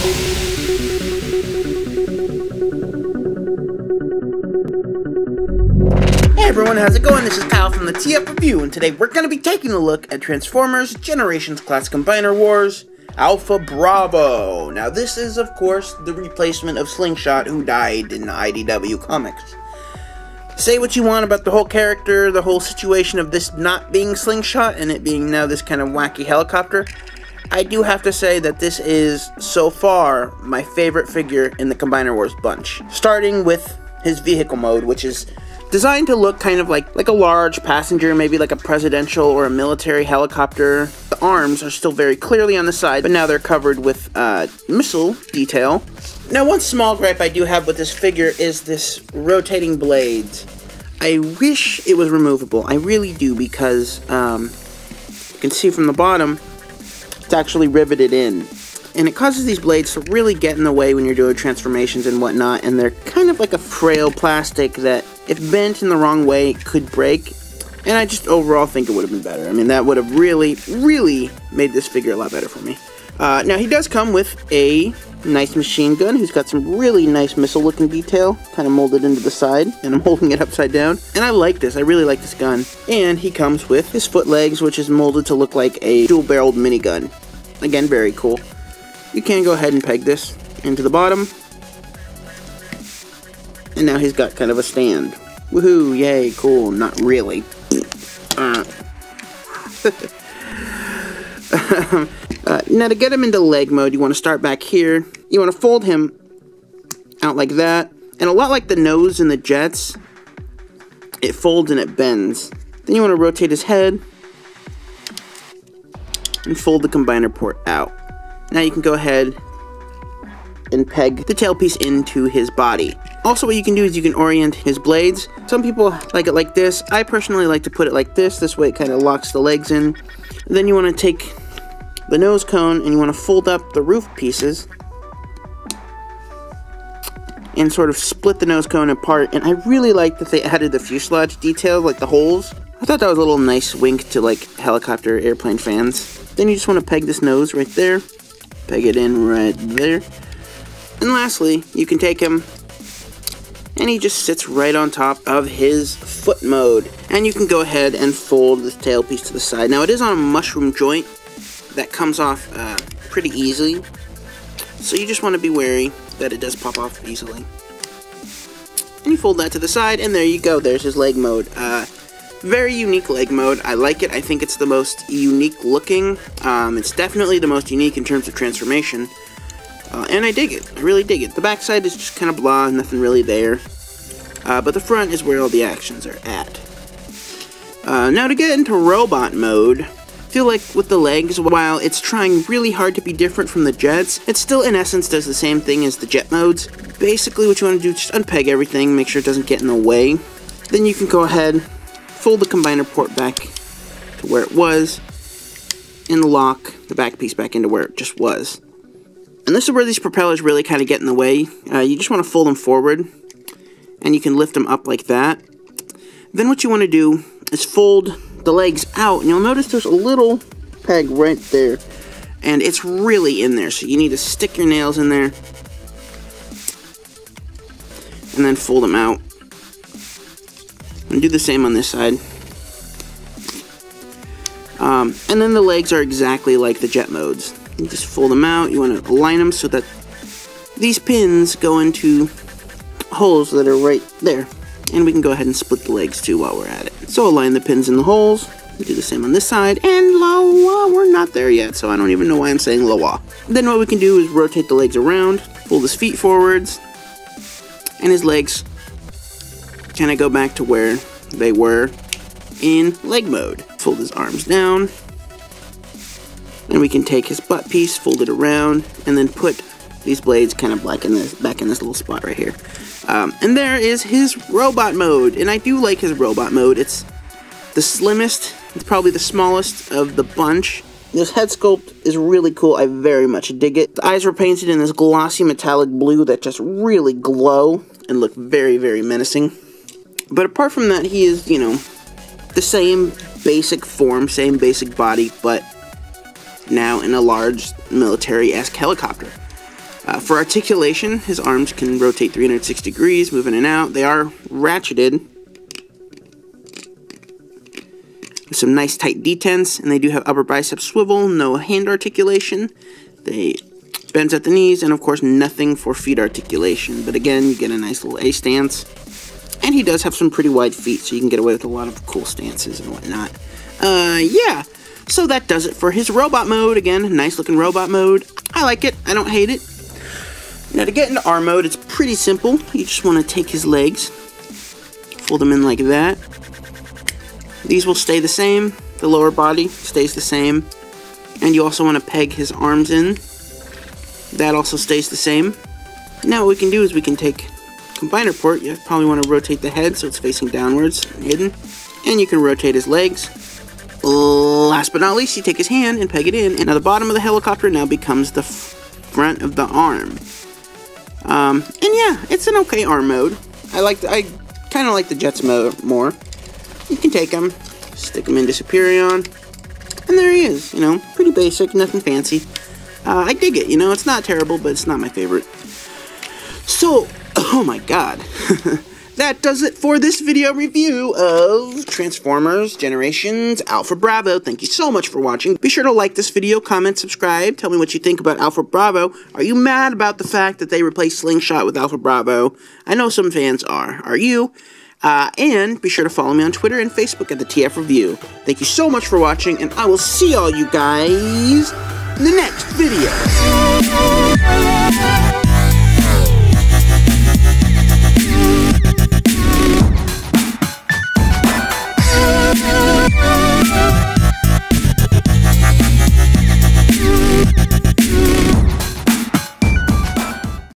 Hey everyone, how's it going? This is Kyle from the T-Up Review, and today we're going to be taking a look at Transformers Generations Class Combiner Wars Alpha Bravo. Now this is, of course, the replacement of Slingshot, who died in the IDW comics. Say what you want about the whole character, the whole situation of this not being Slingshot, and it being now this kind of wacky helicopter. I do have to say that this is, so far, my favorite figure in the Combiner Wars bunch. Starting with his vehicle mode, which is designed to look kind of like a large passenger, maybe like a presidential or a military helicopter. The arms are still very clearly on the side, but now they're covered with missile detail. Now, one small gripe I do have with this figure is this rotating blades. I wish it was removable. I really do, because you can see from the bottom, it's actually riveted in. And it causes these blades to really get in the way when you're doing transformations and whatnot, and they're kind of like a frail plastic that, if bent in the wrong way, could break. And I just overall think it would have been better. I mean, that would have really, really made this figure a lot better for me. Now, he does come with a nice machine gun who's got some really nice missile-looking detail, kind of molded into the side, and I'm holding it upside down. And I like this. I really like this gun. And he comes with his foot legs, which is molded to look like a dual-barreled minigun. Again, very cool. You can go ahead and peg this into the bottom. And now he's got kind of a stand. Woohoo, yay, cool, not really. Now to get him into leg mode, you want to start back here. You want to fold him out like that. And a lot like the nose in the Jets, it folds and it bends. Then you want to rotate his head and fold the combiner port out. Now you can go ahead and peg the tailpiece into his body. Also, what you can do is you can orient his blades. Some people like it like this. I personally like to put it like this. This way it kind of locks the legs in. And then you want to take the nose cone and you want to fold up the roof pieces and sort of split the nose cone apart. And I really like that they added the fuselage detail, like the holes. I thought that was a little nice wink to like helicopter airplane fans. Then you just want to peg this nose right there. Peg it in right there. And lastly, you can take him and he just sits right on top of his foot mode. And you can go ahead and fold the tailpiece to the side. Now, it is on a mushroom joint that comes off pretty easily. So you just want to be wary that it does pop off easily. And you fold that to the side, and there you go. There's his leg mode. Very unique leg mode. I like it. I think it's the most unique looking. It's definitely the most unique in terms of transformation. And I dig it. I really dig it. The backside is just kind of blah, nothing really there. But the front is where all the actions are at. Now to get into robot mode, I feel like with the legs, while it's trying really hard to be different from the Jets, it still in essence does the same thing as the Jet modes. Basically what you want to do is just unpeg everything, make sure it doesn't get in the way. Then you can go ahead, fold the combiner port back to where it was, and lock the back piece back into where it just was. And this is where these propellers really kind of get in the way. You just want to fold them forward, and you can lift them up like that. Then what you want to do is fold the legs out, and you'll notice there's a little peg right there, and it's really in there, so you need to stick your nails in there, and then fold them out. And do the same on this side. And then the legs are exactly like the Jet modes. You just fold them out. You want to align them so that these pins go into holes that are right there. And we can go ahead and split the legs too while we're at it. So align the pins in the holes. We do the same on this side. And lowa, we're not there yet, so I don't even know why I'm saying lowa. Then what we can do is rotate the legs around, fold his feet forwards, and his legs kind of go back to where they were in leg mode. Fold his arms down, and we can take his butt piece, fold it around, and then put these blades kind of back in this little spot right here. And there is his robot mode, and I do like his robot mode. It's the slimmest, it's probably the smallest of the bunch. This head sculpt is really cool. I very much dig it. The eyes were painted in this glossy metallic blue that just really glow and look very, very menacing. But apart from that, he is, you know, the same basic form, same basic body, but now in a large military-esque helicopter. For articulation, his arms can rotate 360 degrees, move in and out. They are ratcheted with some nice tight detents, and they do have upper bicep swivel, no hand articulation. They bends at the knees, and of course nothing for feet articulation. But again, you get a nice little A stance. And he does have some pretty wide feet, so you can get away with a lot of cool stances and whatnot. Yeah. So that does it for his robot mode. Again, nice looking robot mode. I like it. I don't hate it. Now to get into R mode, it's pretty simple. You just want to take his legs, fold them in like that. These will stay the same. The lower body stays the same. And you also want to peg his arms in. That also stays the same. Now what we can do is we can take combiner port. You probably want to rotate the head so it's facing downwards and hidden. And you can rotate his legs. Last but not least, you take his hand and peg it in. And now the bottom of the helicopter now becomes the front of the arm. And yeah, it's an okay arm mode. I kind of like the Jets mode more. You can take him, stick him into Superion, and there he is. You know, pretty basic, nothing fancy. I dig it. You know, it's not terrible, but it's not my favorite. So, oh my god. That does it for this video review of Transformers Generations Alpha Bravo. Thank you so much for watching. Be sure to like this video, comment, subscribe. Tell me what you think about Alpha Bravo. Are you mad about the fact that they replaced Slingshot with Alpha Bravo? I know some fans are. Are you? And be sure to follow me on Twitter and Facebook at the TF Review. Thank you so much for watching, and I will see all you guys in the next video.